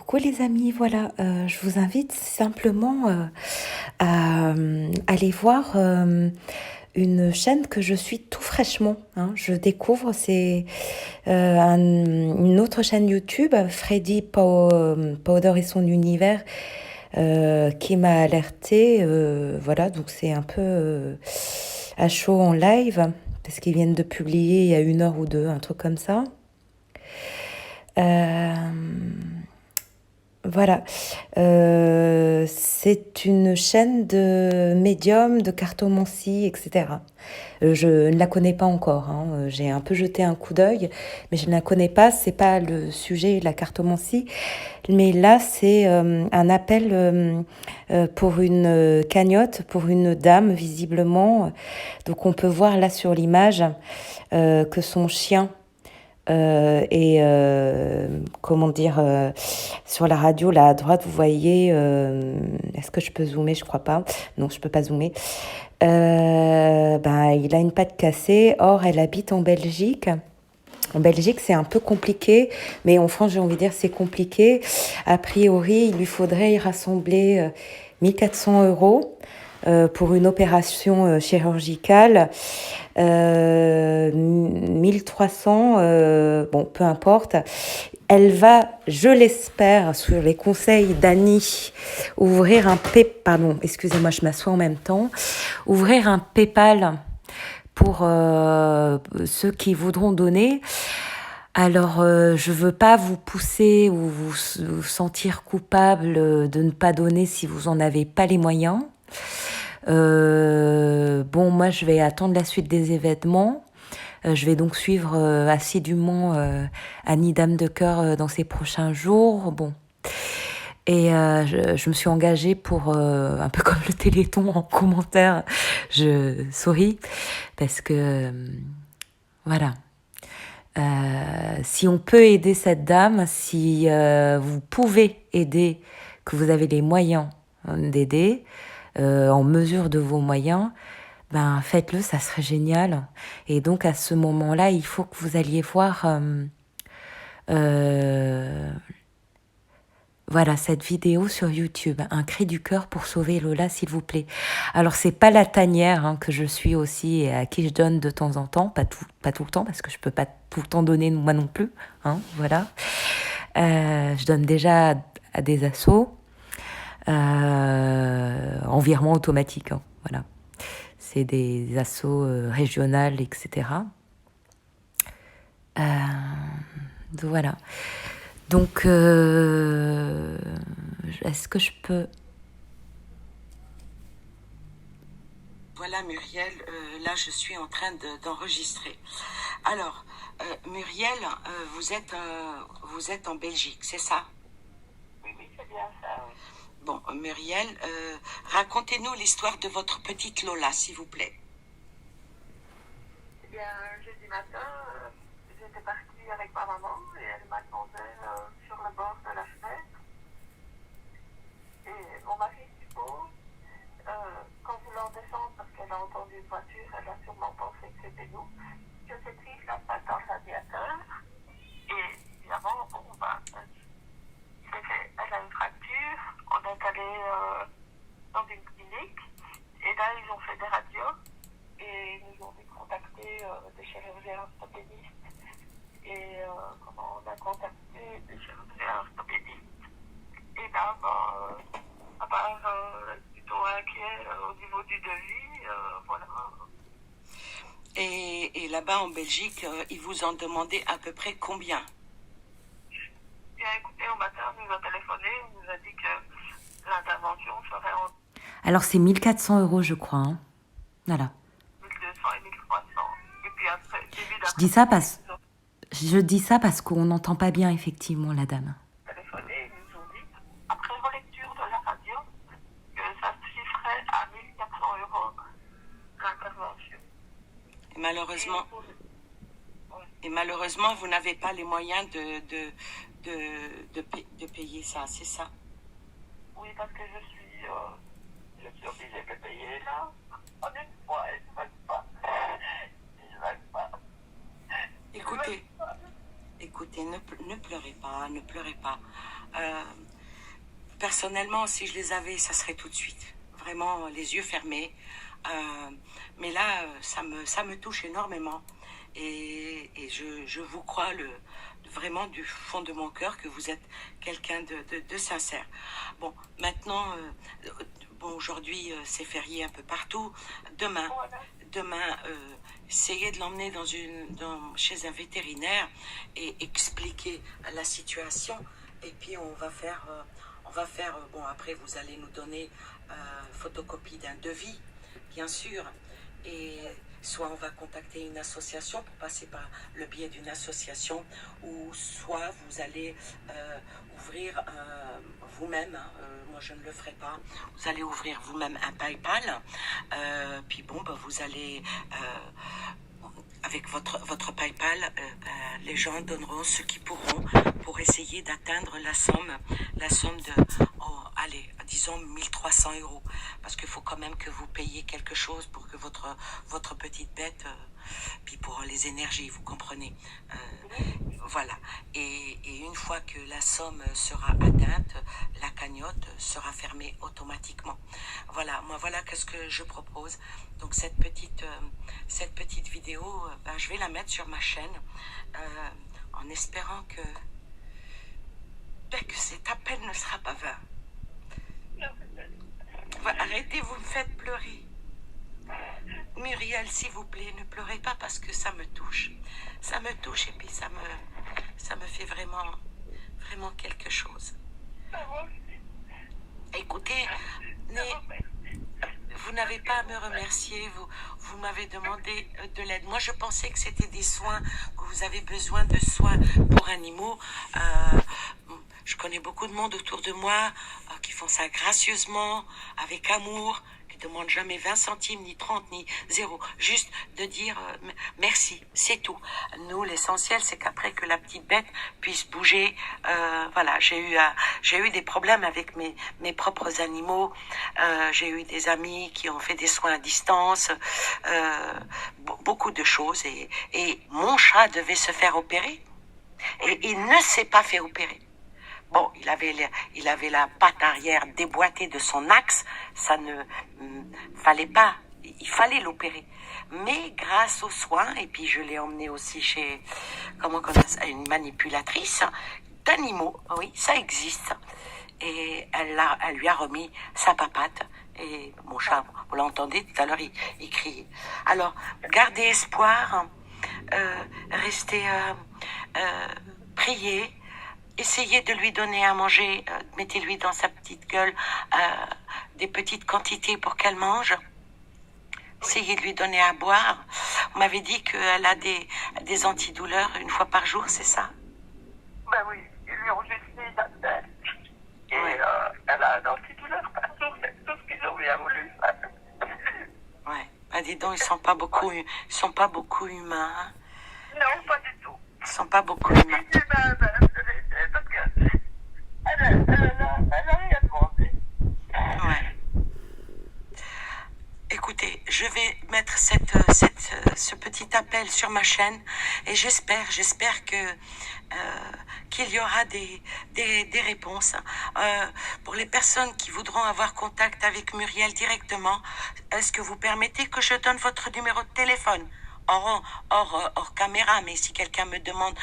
Coucou les amis, voilà, je vous invite simplement à aller voir une chaîne que je suis tout fraîchement, hein. Je découvre, c'est une autre chaîne YouTube, Freddy Powder et son univers, qui m'a alerté. Voilà, donc c'est un peu à chaud en live, parce qu'ils viennent de publier il y a 1 heure ou deux, un truc comme ça. Euh, Voilà. C'est une chaîne de médium, de cartomancie, etc. Je ne la connais pas encore, hein. J'ai un peu jeté un coup d'œil, mais je ne la connais pas. C'est pas le sujet, la cartomancie. Mais là, c'est un appel pour une cagnotte, pour une dame, visiblement. Donc, on peut voir là sur l'image que son chien et comment dire, sur la radio, là à droite, vous voyez, est-ce que je peux zoomer? Je crois pas. Non, je peux pas zoomer. Ben, il a une patte cassée. Or, elle habite en Belgique. En Belgique, c'est un peu compliqué, mais en France, j'ai envie de dire c'est compliqué. A priori, il lui faudrait y rassembler 1 400 € pour une opération chirurgicale. 1300, bon, peu importe. Elle va, je l'espère, sur les conseils d'Annie, ouvrir un pardon, excusez-moi, je m'assois en même temps, ouvrir un PayPal pour ceux qui voudront donner. Alors, je veux pas vous pousser ou vous sentir coupable de ne pas donner si vous en avez pas les moyens. Bon, moi, je vais attendre la suite des événements. Je vais donc suivre assidûment Annie Dame de Cœur dans ces prochains jours. Bon. Et je me suis engagée pour, un peu comme le Téléthon en commentaire, je souris, parce que, voilà. Si on peut aider cette dame, si vous pouvez aider, que vous avez les moyens d'aider, en mesure de vos moyens, ben faites-le, ça serait génial. Et donc à ce moment-là, il faut que vous alliez voir voilà cette vidéo sur YouTube, un cri du cœur pour sauver Lola, s'il vous plaît. Alors c'est pas la tanière hein, que je suis aussi et à qui je donne de temps en temps, pas tout le temps parce que je peux pas tout le temps donner moi non plus, hein, voilà. Je donne déjà à des assos en virement automatique, hein, voilà. C'est des assos régionales, etc. Voilà. Donc, est-ce que je peux... Voilà Muriel, là je suis en train d'enregistrer. Alors, Muriel, vous êtes en Belgique, c'est ça? Oui, c'est bien ça. Oui. Bon, Muriel, racontez-nous l'histoire de votre petite Lola, s'il vous plaît. Eh bien, jeudi matin, j'étais partie avec ma maman et elle m'attendait sur le bord de la fenêtre. Et mon mari suppose, qu'en voulant descendre parce qu'elle a entendu une voiture, elle a sûrement pensé que c'était nous, que s'est prise la patte dans le radiateur. Et évidemment, bon, elle a une fracture, on est allé dans une clinique et là ils ont fait des radios et ils nous ont dit de contacter des chirurgiens orthopédistes et comment on a contacté des chirurgiens orthopédistes et là à part plutôt inquiet au niveau du devis, voilà. Et là-bas en Belgique, ils vous ont demandé à peu près combien? Bien écoutez, au matin on nous a téléphoné, on nous a dit que l'intervention serait en Alors c'est 1400 € je crois, hein. Voilà. 1200 et 1300. Et puis après, début Je dis ça parce qu'on n'entend pas bien effectivement la dame. téléphoné, ils nous ont dit, après relecture de la radio, que ça se chiffrait à 1400 € l'intervention. Et malheureusement, vous n'avez pas les moyens de payer ça, c'est ça? Oui, parce que je suis obligée de payer là. En une fois, ils ne veulent pas. Ils ne veulent pas. Écoutez, Écoutez, ne pleurez pas, ne pleurez pas. Euh, Personnellement, si je les avais, ça serait tout de suite. Vraiment, les yeux fermés. Euh, mais là, ça me touche énormément. Et je vous crois vraiment du fond de mon cœur que vous êtes quelqu'un de sincère. Bon, maintenant, bon, aujourd'hui, c'est férié un peu partout. Demain, Voilà. demain, essayez de l'emmener chez un vétérinaire et expliquer la situation. Et puis bon, après vous allez nous donner photocopie d'un devis, bien sûr, et soit on va contacter une association pour passer par le biais d'une association, ou soit vous allez ouvrir vous-même, hein, moi je ne le ferai pas, vous allez ouvrir vous-même un PayPal, puis bon, bah, vous allez avec votre PayPal, les gens donneront ce qu'ils pourront pour essayer d'atteindre la somme de, oh, allez, disons 1 300 euros. Parce qu'il faut quand même que vous payiez quelque chose pour que votre petite bête, puis pour les énergies, vous comprenez. Voilà. Et une fois que la somme sera atteinte, la cagnotte sera fermée automatiquement. Voilà, moi voilà qu'est-ce que je propose. Donc cette petite vidéo, ben, je vais la mettre sur ma chaîne en espérant que cet appel ne sera pas vain. Arrêtez, vous me faites pleurer. Muriel, s'il vous plaît, ne pleurez pas parce que ça me touche. Ça me touche et puis ça me fait vraiment quelque chose. Écoutez, vous n'avez pas à me remercier, vous m'avez demandé de l'aide. Moi, je pensais que c'était des soins, que vous avez besoin de soins pour animaux. Je connais beaucoup de monde autour de moi qui font ça gracieusement, avec amour, qui ne demandent jamais 20 centimes, ni 30, ni 0. Juste de dire merci, c'est tout. Nous, l'essentiel, c'est qu'après que la petite bête puisse bouger, voilà, j'ai eu des problèmes avec mes propres animaux. J'ai eu des amis qui ont fait des soins à distance, beaucoup de choses. Et mon chat devait se faire opérer. Et il ne s'est pas fait opérer. Bon, il avait la patte arrière déboîtée de son axe, ça ne fallait pas, il fallait l'opérer. Mais grâce aux soins, et puis je l'ai emmené aussi chez, une manipulatrice d'animaux, oui, ça existe. Et elle lui a remis sa papate. Et mon chat, vous l'entendez tout à l'heure, il criait. Alors, gardez espoir, restez, priez. Essayez de lui donner à manger, mettez-lui dans sa petite gueule des petites quantités pour qu'elle mange. Essayez de lui donner à boire. On m'avait dit qu'elle a des antidouleurs 1 fois par jour, c'est ça? Ben oui, ils lui ont juste mis la tête. Et elle a un antidouleur partout, c'est tout ce qu'ils ont bien voulu faire. Ouais. Ah, dis donc, ils sont pas beaucoup humains. Hein? Non, pas du tout. Ils sont pas beaucoup humains. Parce qu'elle a rien demandé. Ouais. Écoutez, je vais mettre ce petit appel sur ma chaîne et j'espère qu'il y aura des réponses. Pour les personnes qui voudront avoir contact avec Muriel directement, est-ce que vous permettez que je donne votre numéro de téléphone? Hors caméra, mais si quelqu'un me demande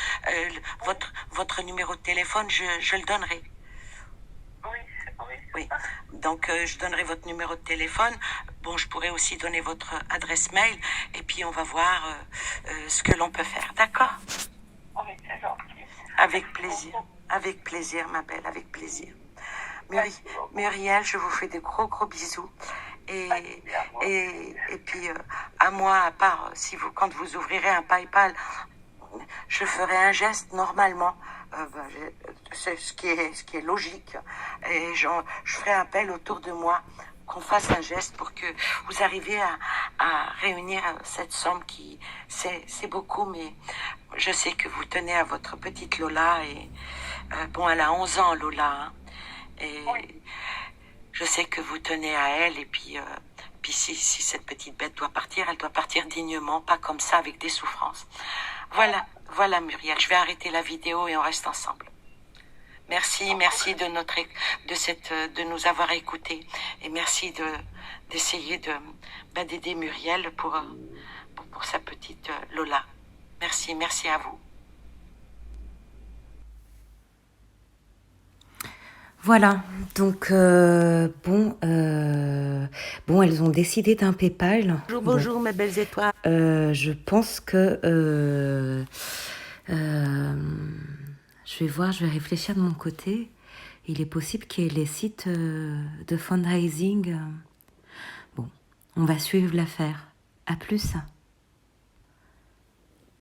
votre numéro de téléphone, je le donnerai. Oui, donc je donnerai votre numéro de téléphone. Bon, je pourrais aussi donner votre adresse mail et puis on va voir ce que l'on peut faire. D'accord? Oui, c'est gentil. Avec plaisir, ma belle, avec plaisir. Muriel, je vous fais de gros bisous. Et puis, à moi, à part, quand vous ouvrirez un PayPal, je ferai un geste normalement. C'est ce qui est logique. Et je ferai appel autour de moi qu'on fasse un geste pour que vous arriviez à réunir cette somme qui, c'est beaucoup, mais je sais que vous tenez à votre petite Lola. Et bon, elle a 11 ans, Lola. Hein, et je sais que vous tenez à elle. Et puis si cette petite bête doit partir, elle doit partir dignement, pas comme ça, avec des souffrances. Voilà. Voilà Muriel, je vais arrêter la vidéo et on reste ensemble. Merci de nous avoir écoutés et merci d'essayer d'aider Muriel pour sa petite Lola. Merci à vous. Voilà, donc bon, elles ont décidé d'un PayPal. Bonjour mes belles étoiles. Je pense que je vais voir, je vais réfléchir de mon côté. Il est possible qu'il y ait les sites de fundraising. Bon, on va suivre l'affaire. À plus.